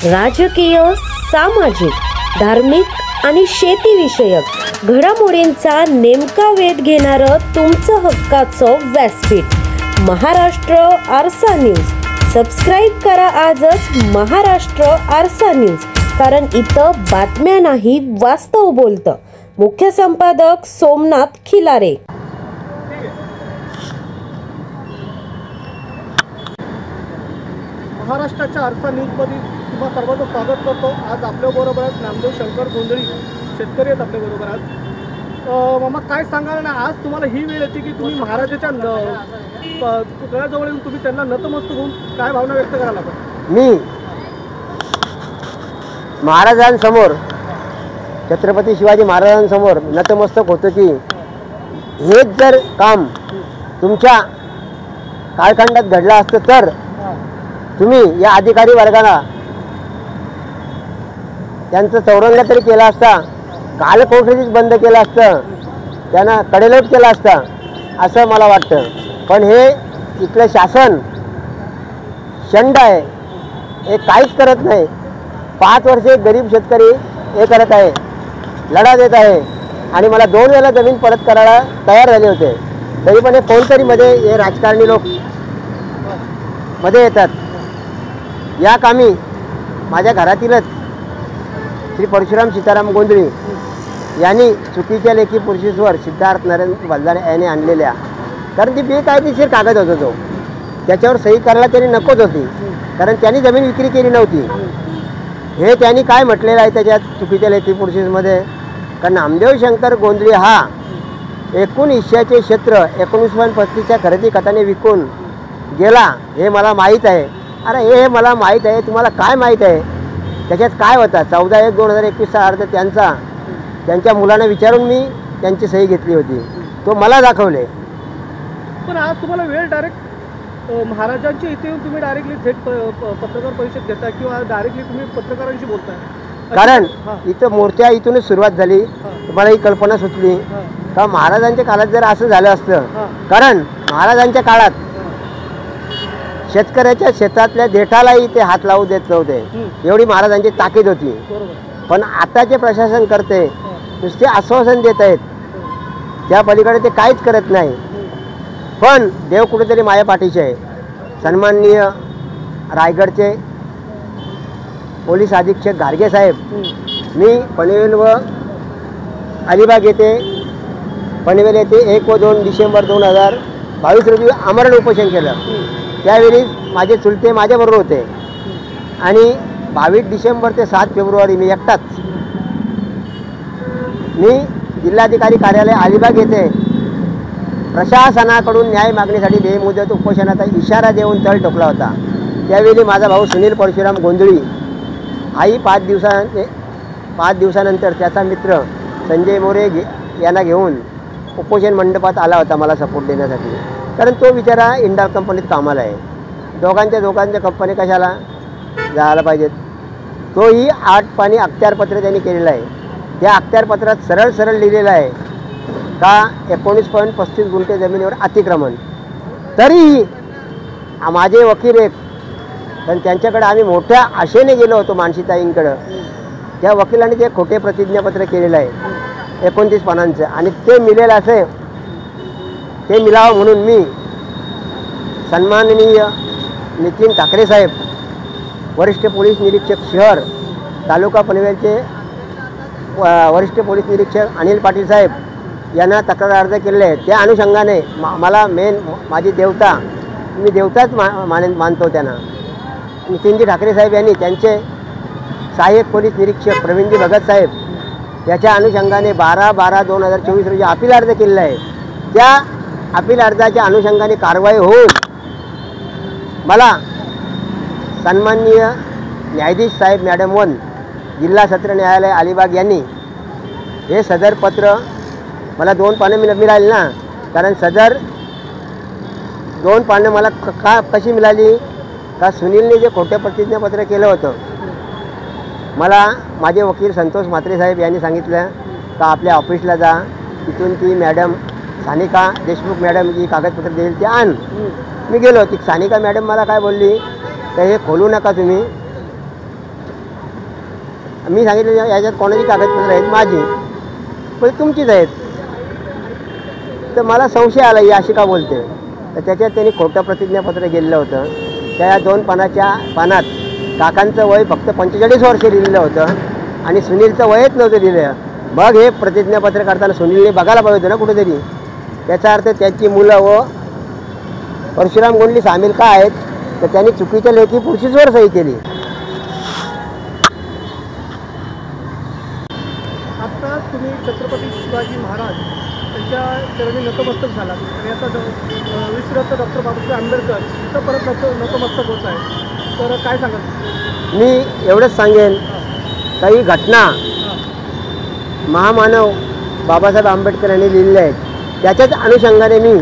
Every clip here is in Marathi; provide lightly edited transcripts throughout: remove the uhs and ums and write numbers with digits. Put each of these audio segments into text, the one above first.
राजकीय, सामाजिक, धार्मिक आणि शेतीविषयक घडामोडींचा नेमका वेध घेणारं तुमचं हक्काचं व्यासपीठ महाराष्ट्र आरसा न्यूज। सबस्क्राईब करा आजच महाराष्ट्र आरसा न्यूज, कारण इथं बातम्या नाही वास्तव बोलतं। मुख्य संपादक सोमनाथ खिलारे। महाराष्ट्राच्या आरसा न्यूजमध्ये तुम्हा सर्वांचं स्वागत करतो। आज आपल्याबरोबर आहेत नामदेव शंकर गोंधळी, शेतकरी आहेत आपल्याबरोबर आज। मामा काय सांगाल ना, आज तुम्हाला ही वेळ येते की तुम्ही महाराजाच्या पुतळ्याजवळ येऊन तुम्ही त्यांना नतमस्तक होऊन काय भावना व्यक्त करायला पाहिजे? मी महाराजांसमोर, छत्रपती शिवाजी महाराजांसमोर नतमस्तक होतो की हेच जर काम तुमच्या कालखंडात घडलं असतं तर तुम्ही या अधिकारी वर्गाला त्यांचं चौरंग तरी केला असता, कालकोठडीच बंद केलं असतं, त्यांना कडेलोट केला असता असं मला वाटतं। पण हे इथलं शासन शंड आहे, हे काहीच करत नाही। 5 वर्षे गरीब शेतकरी हे करत आहे, लढा देत आहे आणि मला 2 वेळा जमीन परत करायला तयार झाले होते, तरी पण हे कोणतरी मध्ये हे राजकारणी लोक मध्ये येतात। या कामी माझ्या घरातीलच श्री परशुराम सीताराम गोंधळी यांनी चुकीच्या लेखी पुरुषेश्वर सिद्धार्थ नरेंद्र बल्लारे यांनी आणलेल्या, कारण ती बेकायदेशीर कागद होता तो, त्याच्यावर सही करायला त्यांनी नकोच होती, कारण त्यांनी जमीन विक्री केली नव्हती। हे त्यांनी काय म्हटलेलं आहे त्याच्यात चुकीच्या लेखी पुरुषेसमध्ये, कारण नामदेव शंकर गोंधळी हा एकूण हिश्श्याचे क्षेत्र 1935च्या खरेदी खताने विकून गेला, हे मला माहीत आहे। अरे हे मला माहीत आहे, तुम्हाला काय माहीत आहे? त्याच्यात काय होता 14/1/2021 अर्ज त्यांच्या मुलांना विचारून मी त्यांची सही घेतली होती, तो मला दाखवले। पण आज तुम्हाला वेळ डायरेक्ट महाराजांची इथे येऊन तुम्ही डायरेक्टली थेट पत्रकार परिषद घेता किंवा डायरेक्टली तुम्ही पत्रकारांशी बोलताय, कारण इथं मोर्चा इथूनच सुरुवात झाली। मला ही कल्पना सुचली का महाराजांच्या काळात जर असं झालं असतं, कारण महाराजांच्या काळात शेतकऱ्याच्या शेतातल्या देठालाही ते हात लावू देत नव्हते, एवढी महाराजांची ताकीद होती। पण आताचे प्रशासन करते नुसते आश्वासन देत आहेत, त्या पलीकडे ते काहीच करत नाही। पण देव कुठेतरी माझ्या पाठीशी आहे। सन्माननीय रायगडचे पोलीस अधीक्षक गार्गे साहेब, मी पनवेल व अलिबाग येथे पनवेल येथे 1 व 2 डिसेंबर 2022 रोजी आमरण उपोषण केलं। त्यावेळी माझे चुलते माझ्याबरोबर होते आणि 22 डिसेंबर ते 7 फेब्रुवारी मी एकटाच जिल्हाधिकारी कार्यालय अलिबाग येथे प्रशासनाकडून न्याय मागणीसाठी बेमुदत उपोषणाचा इशारा देऊन तळ ठोकला होता। त्यावेळी माझा भाऊ सुनील परशुराम गोंधळी हाही 5 दिवसानंतर त्याचा मित्र संजय मोरे यांना घेऊन उपोषण मंडपात आला होता मला सपोर्ट देण्यासाठी, कारण तो बिचारा इंडाल कंपनीत कामाला आहे। दोघांच्या कंपनी कशाला जायला पाहिजेत। तोही 8 पानी अखत्यारपत्र त्यांनी केलेलं आहे। त्या अखत्यारपत्रात सरळ लिहिलेलं आहे का 19.35 गुंठे जमिनीवर अतिक्रमण। तरीही माझे वकील एक, पण त्यांच्याकडे आम्ही मोठ्या आशेने गेलो होतो मानसीताईंकडं, त्या वकिलांनी ते खोटे प्रतिज्ञापत्र केलेलं आहे 29 पानांचं, आणि ते मिळेल असे ते मिळावं म्हणून मी सन्माननीय नितीन ठाकरे साहेब, वरिष्ठ पोलीस निरीक्षक शहर तालुका पनवेलचे वरिष्ठ पोलीस निरीक्षक अनिल पाटील साहेब यांना तक्रार अर्ज केलेले आहे। त्या अनुषंगाने मला माझी देवता, मी देवताच मानतो त्यांना, नितीनजी ठाकरे साहेब यांनी त्यांचे सहाय्यक पोलीस निरीक्षक प्रवीणजी भगत साहेब याच्या अनुषंगाने 12/12/2024 रोजी अपील अर्ज केलेला आहे। त्या अपील अर्जाच्या अनुषंगाने कारवाई होऊन मला सन्माननीय न्यायाधीश साहेब मॅडम 1 जिल्हा सत्र न्यायालय अलिबाग यांनी हे सदर पत्र मला 2 पाने मिळाली ना, कारण सदर 2 पाने मला कशी मिळाली का सुनीलने जे खोटे प्रतिज्ञापत्र केलं होतं, मला माझे वकील संतोष म्हात्रे साहेब यांनी सांगितलं का आपल्या ऑफिसला जा, तिथून ती मॅडम सानिका देशमुख मॅडम जी कागदपत्र देईल ते आण। मी गेलो, ती सानिका मॅडम मला काय बोलली तर हे खोलू नका तुम्ही, मी सांगितलं याच्यात कोणाची कागदपत्र आहेत माझी, पण तुमचीच आहेत. तर मला संशय आला ही अशी का बोलते. तर त्याच्यात त्यांनी खोटं प्रतिज्ञापत्र गेलेलं होतं. त्या 2 पानात काकांचं वय फक्त 45 वर्ष लिहिलेलं होतं आणि सुनीलचं वयच नव्हतं दिलं. मग हे प्रतिज्ञापत्र करताना सुनीलने बघायला पाहिजे होतं ना कुठेतरी. त्याचा अर्थ त्याची मुलं व परशुराम गोंधळी सामील का आहेत, तर त्यांनी चुकीच्या लेखी पुरुषीवर सही केली. आता तुम्ही छत्रपती शिवाजी महाराज यांच्या चरणी नतमस्तक झाला आणि आता विश्वरत्न डॉक्टर बाबासाहेब आंबेडकर इथं परत नतमस्तक होत आहे. तर काय सांगाल? मी एवढंच सांगेन, काही घटना महामानव बाबासाहेब आंबेडकर यांनी लिहिलेल्या आहेत. त्याच्याच अनुषंगाने मी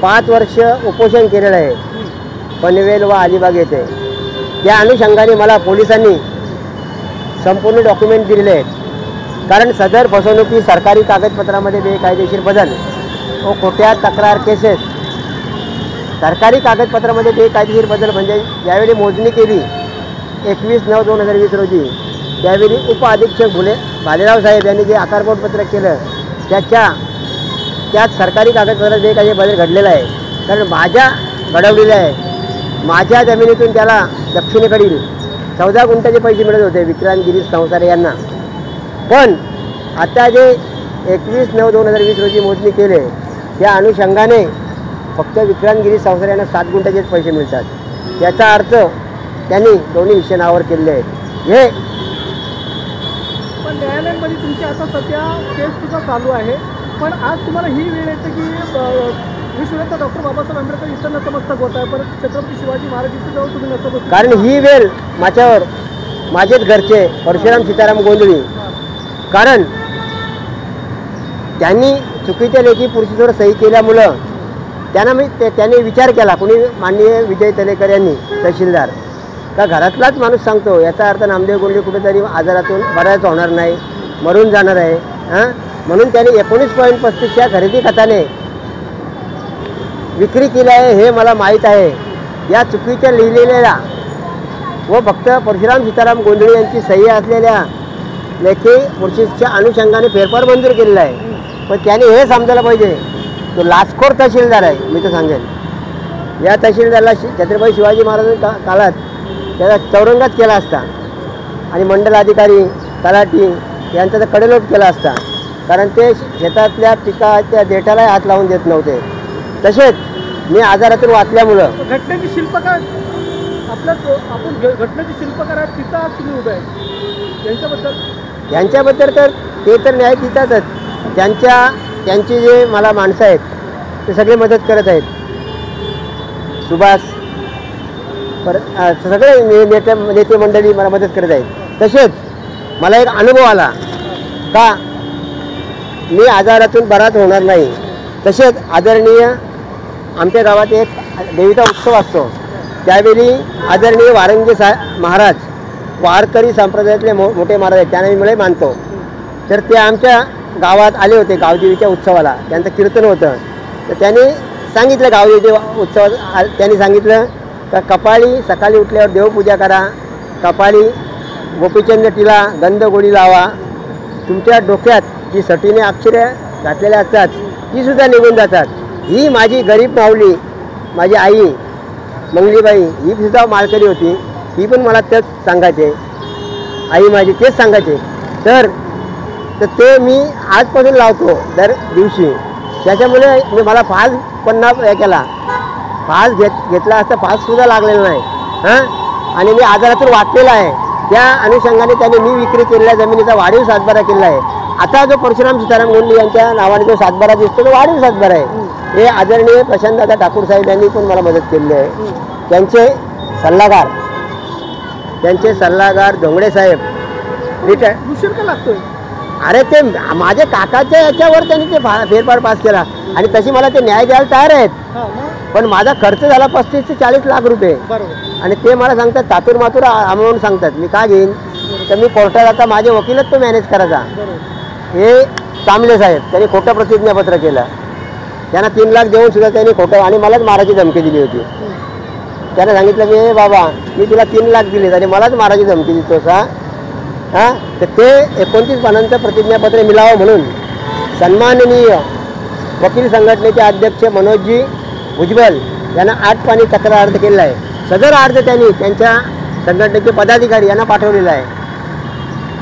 5 वर्ष उपोषण केलेलं आहे पनवेल व अलिबाग येथे. त्या अनुषंगाने मला पोलिसांनी संपूर्ण डॉक्युमेंट दिलेले आहेत. कारण सदर फसवणुकी, सरकारी कागदपत्रामध्ये बेकायदेशीर बदल व खोट्या तक्रार केसेस, सरकारी कागदपत्रामध्ये बेकायदेशीर बदल म्हणजे ज्यावेळी मोजणी केली 21/9/2020 रोजी, त्यावेळी उपअधीक्षक भालेराव साहेब यांनी जे आकारपोटपत्र केलं त्यात सरकारी कागदपत्रात बेकायदेशीर बदल घडलेला आहे. कारण माझ्या घडवलेल्या आहे. माझ्या जमिनीतून त्याला दक्षिणेकडील 14 गुंठाचे पैसे मिळत होते विक्रांत गिरीश संसारे यांना. पण आता जे 21/9/2020 रोजी मोजणी केले त्या अनुषंगाने फक्त विक्रांत गिरीश संसारे यांना 7 गुंठाचेच पैसे मिळतात. याचा अर्थ त्यांनी दोन्ही विषय नावावर केलेले आहेत. हे पण न्यायालयामध्ये तुमची आता सध्या केससुद्धा चालू आहे. पण आज तुम्हाला ही वेळ येते की विश्वरत्न डॉक्टर बाबासाहेब आंबेडकर इथं नतमस्तक होत आहे, परत छत्रपती शिवाजी महाराज इथं जाऊन तुम्ही नतमस्तक. कारण ही वेळ माझ्यावर माझेच घरचे परशुराम सीताराम गोंधळी, कारण त्यांनी चुकीच्या लेखी पुरुषीवर सही केल्यामुळं त्यांनी विचार केला. कोणी माननीय विजय तलेकर यांनी, तहसीलदार, का घरातलाच माणूस सांगतो याचा अर्थ नामदेव गोंधळी कुठेतरी आजारातून बराच होणार नाही, मरून जाणार आहे. म्हणून त्यांनी 19.35च्या खरेदी खताने विक्री केली आहे हे मला माहीत आहे. या चुकीच्या लिहिलेल्या व फक्त परशुराम सीताराम गोंधळी यांची सही असलेल्या लेखी पुरुषीच्या अनुषंगाने फेरफार मंजूर केलेला आहे. पण त्याने हे समजायला पाहिजे, तो लाचखोर तहसीलदार आहे. मी तर सांगेन या तहसीलदारला छत्रपती शिवाजी महाराजांच्या काळात त्याचा चौरंगाच केला असता आणि मंडलाधिकारी तलाठी यांचा तर कडेलोट केला असता. कारण ते शेतातल्या पिकाच्या देठाला हात लावून देत नव्हते. तसेच मी आजारातून वाचल्यामुळं घटनेची शिल्पकार आपण घटनेचे शिल्पकार आहेत तिथं आज तुम्ही उभे आहे. यांच्याबद्दल तर ते तर न्याय देतातच. त्यांची जे मला माणसं आहेत ते सगळे मदत करत आहेत. सुभाष सगळे नेते मंडळी मला मदत करत आहेत. तसेच मला एक अनुभव आला का मी आजारातून बराच होणार नाही. तसेच आदरणीय आमच्या गावात एक देवीचा उत्सव असतो, त्यावेळी आदरणीय वारंगी महाराज वारकरी संप्रदायातले मोठे महाराज आहेत, त्यांना मी मला मानतो. तर ते आमच्या गावात आले होते गावदेवीच्या उत्सवाला. त्यांचं कीर्तन होतं. तर त्यांनी सांगितलं गावदेवीच्या उत्सवात त्यांनी सांगितलं का कपाळी सकाळी उठल्यावर देवपूजा करा, कपाळी गोपीचंद टिला गंध गोळी लावा, तुमच्या डोक्यात जी सटीने अक्षरे घातलेल्या असतात तीसुद्धा निघून जातात. ही माझी गरीब माऊली माझी आई मंगलीबाई ही सुद्धा माळकरी होती, ही पण मला तेच सांगायचे, आई माझी तेच सांगायचे. तर ते मी आजपासून लावतो दर दिवशी. त्याच्यामुळे मला फास पन्ना हे केला, फास घेतला असता फाससुद्धा लागलेला नाही. आणि मी आजारातून वाचलेला आहे. त्या अनुषंगाने त्याने मी विक्री केलेल्या जमिनीचा वाढीव सातबारा केला आहे. आता जो परशुराम सीताराम गोंधळी यांच्या नावाने जो सातबारा दिसतो तो वाढीव सातबारा आहे. हे आदरणीय प्रशांतदादा ठाकूर साहेब यांनी पण मला मदत केलेली आहे. त्यांचे सल्लागार धोंगडे साहेब रिटायर. उशीर का लागतोय? अरे ते माझ्या काकाच्या याच्यावर त्यांनी ते फेरफार पास केला आणि तशी मला ते न्याय द्यायला तयार आहेत. पण माझा खर्च झाला 35 ते 40 लाख रुपये. आणि ते मला सांगतात तातूर मातूर अमाऊंट सांगतात. मी का घेईन? तर मी कोर्टात आता माझे वकीलच तो मॅनेज करायचा. हे कांबळे साहेब त्यांनी खोटं प्रतिज्ञापत्र केलं. त्यांना 3 लाख देऊन सुद्धा त्यांनी खोटं आणि मलाच मारायची धमकी दिली होती. त्यांना सांगितलं की बाबा मी तुला 3 लाख दिले आणि मलाच मारायची धमकी देतो का? हां, तर ते 29 पानांचं प्रतिज्ञापत्र मिळावं म्हणून सन्माननीय वकील संघटनेचे अध्यक्ष मनोजजी भुजबळ यांना 8 पानी तक्रार अर्ज केलेला आहे. सदर अर्ज त्यांनी त्यांच्या संघटनेचे पदाधिकारी यांना पाठवलेला आहे.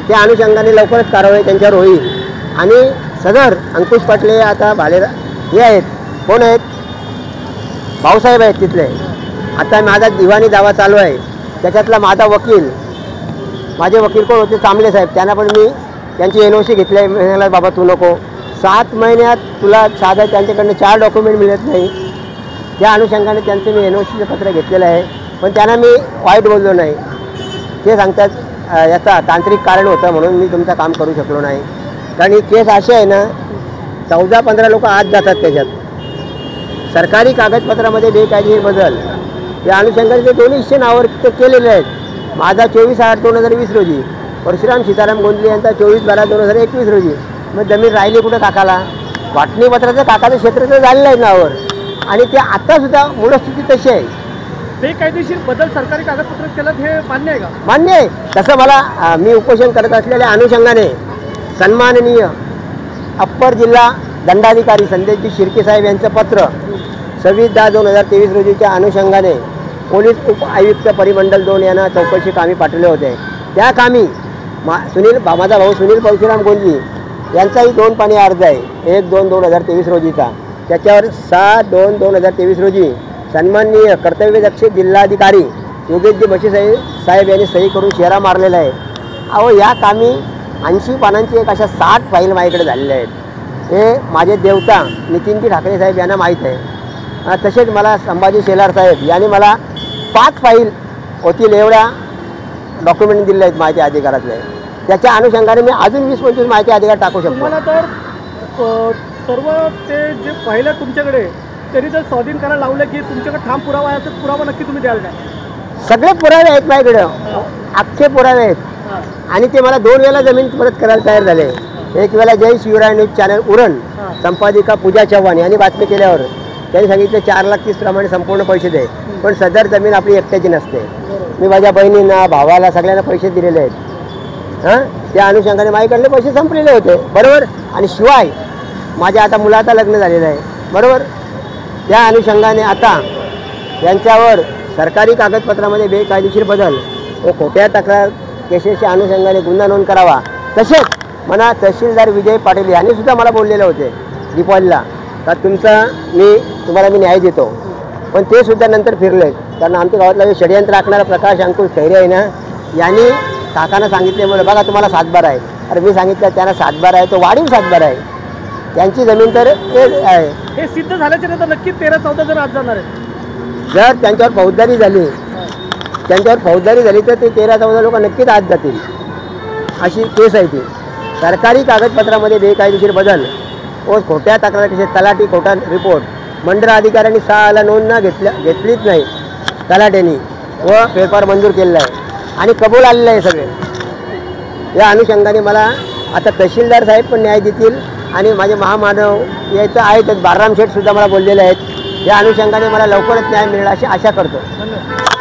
त्या अनुषंगाने लवकरच कारवाई त्यांच्यावर होईल. आणि सदर अंकुश पाटले आता हे आहेत, कोण आहेत, भाऊसाहेब आहेत तिथले. आता माझा दिवाणी दावा चालू आहे, त्याच्यातला माझा वकील, माझे वकील कोण होते, चांबले साहेब, त्यांना पण मी त्यांची NOC घेतली आहे. म्हणाला बाबा तू नको, 7 महिन्यात तुला साधं त्यांच्याकडनं 4 डॉक्युमेंट मिळत नाही. त्या अनुषंगाने त्यांचं मी NOCचं पत्र घेतलेलं आहे. पण त्यांना मी वाईट बोललो नाही. ते सांगतात याचा तांत्रिक कारण होतं म्हणून मी तुमचं काम करू शकलो नाही. कारण ही केस अशी आहे ना, 14-15 लोक आत जातात त्याच्यात. सरकारी कागदपत्रामध्ये बेकायदेशीर बदल या अनुषंगाने ते दोन्ही हिस्से नावावर केलेले आहेत. माझा 24/8/2020 रोजी, परशुराम सीताराम गोंधळे यांचा 24/12/2021 रोजी. मग जमीन राहिली कुठं काकाला? वाटणीपत्राचं काकाचं क्षेत्र तर झालेलं आहे नावावर, आणि ते आत्तासुद्धा मूळस्थिती तशी आहे. बेकायदेशीर बदल सरकारी कागदपत्रात केलं हे मान्य आहे का? मान्य आहे. तसं मला मी उपोषण करत असलेल्या अनुषंगाने सन्माननीय अप्पर जिल्हा दंडाधिकारी संदेशजी शिर्के साहेब यांचं पत्र 26/10/2023 रोजीच्या अनुषंगाने पोलीस उप आयुक्त परिमंडल 2 यांना चौकशी कामी पाठवले होते. त्या कामी माझा भाऊ सुनील परशुराम गोंधळे यांचाही 2 पानी अर्ज आहे, 1/2/2023 रोजीचा. त्याच्यावर 6/2/2023 रोजी सन्माननीय कर्तव्यदक्ष जिल्हाधिकारी योगेशजी बशी साहेब यांनी सही करून शेरा मारलेला आहे. अहो, या कामी 80 पानांची एक अशा 60 फाईल माझ्याकडे झालेल्या आहेत. हे माझे देवता नितीनजी ठाकरे साहेब यांना माहीत आहे. तसेच मला संभाजी शेलार साहेब यांनी मला 5 फाईल होतील एवढ्या डॉक्युमेंट दिले आहेत माहिती अधिकारातले. त्याच्या अनुषंगाने मी अजून 20-25 माहिती अधिकार टाकू शकतो. तुम्हाला तर सर्व ते जे फाईल आहे तुमच्याकडे तरी जर स्वाधीन करायला लावलं की तुमच्याकडे ठाम पुरावा आहे, तर पुरावा नक्की तुम्ही द्याल का? सगळे पुरावे आहेत माझ्याकडं, अख्खे पुरावे आहेत. आणि ते मला 2 वेळेला जमीन परत करायला तयार झाले. एक वेळेला जय शिवराय न्यूज चॅनल उरण संपादिका पूजा चव्हाण यांनी बातमी केल्यावर त्यांनी सांगितलं 4,30,000 प्रमाणे संपूर्ण पैसे दे, पण सदर जमीन आपली एकट्याची नसते. मी माझ्या बहिणींना, भावाला, सगळ्यांना पैसे दिलेले आहेत. हां, त्या अनुषंगाने माझ्याकडले पैसे संपलेले होते, बरोबर. आणि शिवाय माझ्या आता मुलाचं लग्न झालेलं आहे, बरोबर. त्या अनुषंगाने आता यांच्यावर सरकारी कागदपत्रामध्ये बेकायदेशीर बदल व खोट्या तक्रार केसेसच्या अनुषंगाने गुन्हा नोंद करावा. तसेच मला तहसीलदार विजय पाटील यांनी सुद्धा मला बोललेले होते दीपावलीला का तुम्हाला मी न्याय देतो. पण ते सुद्धा नंतर फिरले, कारण आमच्या गावातला जो षडयंत्र आखणारा प्रकाश अंकुश खैरे आहे ना, यांनी काकांना सांगितले बोल बघा तुम्हाला 7/12 आहे. अरे मी सांगितलं त्यांना 7/12 आहे, तो वाढीव 7/12 आहे. त्यांची जमीन तर आहे. हे सिद्ध झाल्याच्या नंतर नक्की 13-14 जण आज जाणार आहे. जर त्यांच्यावर फौजदारी झाली तर ते 13-14 लोक नक्कीच आत जातील, अशी केस आहे ती. सरकारी कागदपत्रामध्ये बेकायदेशीर बदल व खोट्या तक्रार केसेस तलाठी खोटा रिपोर्ट मंडळ अधिकाऱ्यांनी 6 नोंद घेतलीच नाही तलाट्यांनी व पेपर मंजूर केलेला आहे आणि कबूल आलेलं आहे सगळे. या अनुषंगाने मला आता तहसीलदार साहेब पण न्याय देतील आणि माझे महामानव यायचं आहेत, बालराम शेठ सुद्धा मला बोललेले आहेत. या अनुषंगाने मला लवकरच न्याय मिळेल अशी आशा करतो. धन्यवाद.